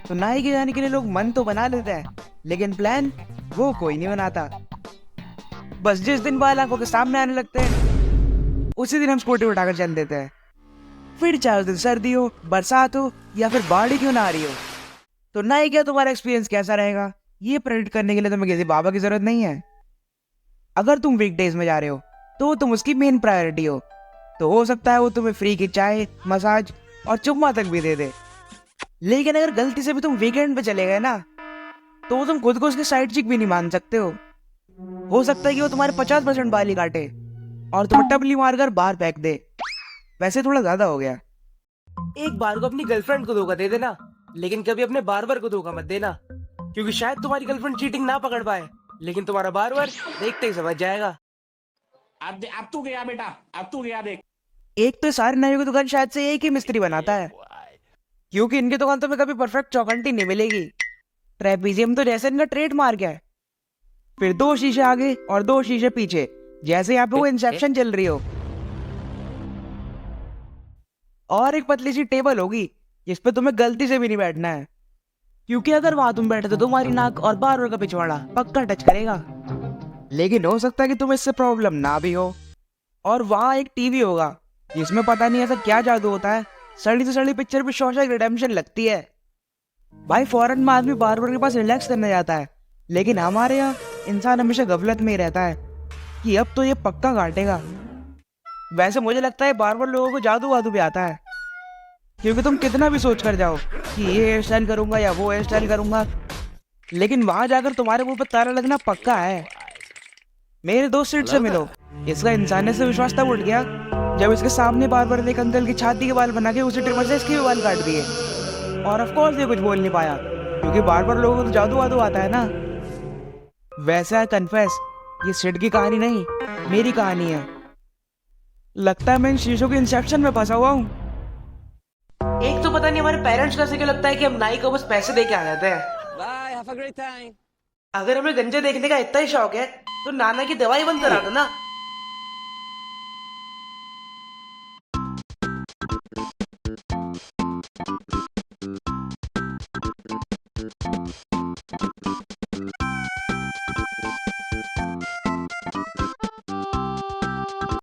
तो नाई के जाने के लिए लोग मन तो बना लेते हैं, लेकिन प्लान वो कोई नहीं बनाता। बस जिस दिन बाल आंखों के सामने आने लगते हैं उसी दिन हम स्कूटी उठाकर चल देते हैं। फिर चाहे उस दिन सर्दी हो, बरसात हो या फिर बाढ़ ही क्यों ना आ रही हो। तो नाई क्या तुम्हारा एक्सपीरियंस कैसा रहेगा ये प्रेडिक्ट करने के लिए तुम्हें किसी बाबा की जरूरत नहीं है। अगर तुम वीकडेज में जा रहे हो तो तुम उसकी मेन प्रायोरिटी हो, तो हो सकता है वो तुम्हें फ्री की चाय, मसाज और चुम्मा तक भी दे दे। लेकिन अगर गलती से भी तुम वीकेंड पे चले गए ना, तो तुम खुद को उसके साइड चिक भी नहीं मान सकते हो सकता है कि वो तुम्हारे 50% बाल ही काटे और तुम्हें टबली मारकर बाहर फेंक दे। वैसे थोड़ा ज्यादा हो गया। एक बार को अपनी गर्लफ्रेंड को धोखा दे देना, लेकिन कभी अपने बार्बर को धोखा मत देना, क्योंकि शायद तुम्हारी गर्लफ्रेंड चीटिंग ना पकड़ पाए, लेकिन तुम्हारा बार्बर देखते ही समझ जाएगा। अब तू गया बेटा, अब तू गया देख। एक तो सारे नाइयों की दुकान शायद से एक ही मिस्त्री बनाता है, क्योंकि इनकी दुकान तुम्हें कभी परफेक्ट चौखंटी नहीं मिलेगी। ट्रेपीजियम तो जैसे इनका ट्रेडमार्क है। फिर 2 शीशे आगे और 2 शीशे पीछे, जैसे यहाँ पे वो इंसेप्शन चल रही हो। और एक पतली सी टेबल होगी जिस पे तुम्हें गलती से भी नहीं बैठना है, क्योंकि अगर वहां तुम बैठे तो तुम्हारी नाक और बार का पिछवाड़ा पक्का टच करेगा। लेकिन हो सकता है कि तुम्हें इससे प्रॉब्लम ना भी हो। और वहां एक टीवी होगा जिसमें पता नहीं ऐसा क्या जादू होता है, सड़ी से सड़ी पिक्चर पे शॉशैंक रिडेम्पशन लगती है। भाई फॉरेन में आदमी बार्बर के पास रिलैक्स करने जाता है, लेकिन हमारे यहाँ इंसान हमेशा गफलत में ही रहता है कि अब तो ये पक्का काटेगा। वैसे मुझे लगता है बार्बर लोगों को जादू वादू भी आता है, क्योंकि तुम कितना भी सोच कर जाओ कि ये हेयर स्टाइल करूंगा या वो हेयर स्टाइल करूंगा, लेकिन वहां जाकर तुम्हारे मुंह पर ताला लगना पक्का है। मेरे दोस्त सीट से मिलो, इसका इंसानियत से विश्वास तब उठ गया जब इसके सामने बार्बर ने एक अंकल की छाती के बाल बना के उसी ट्रिमर से इसके भी बाल काट दिए। और ऑफ कोर्स ये कुछ बोल नहीं पाया, क्योंकि बार्बर लोगों को तो जादू वादू आता है ना। वैसे आई कन्फेस, ये सिड की कहानी नहीं, मेरी कहानी है। लगता है मैं इन शीशों के इंसेप्शन में फंसा हुआ हूँ। एक तो पता नहीं हमारे पेरेंट्स का से क्यों लगता है कि हम नाई को बस पैसे दे के आ जाते हैं। Bye, have a great time. अगर हमें गंजे देखने का इतना ही शौक है तो नाना की दवाई बंद करा दो ना।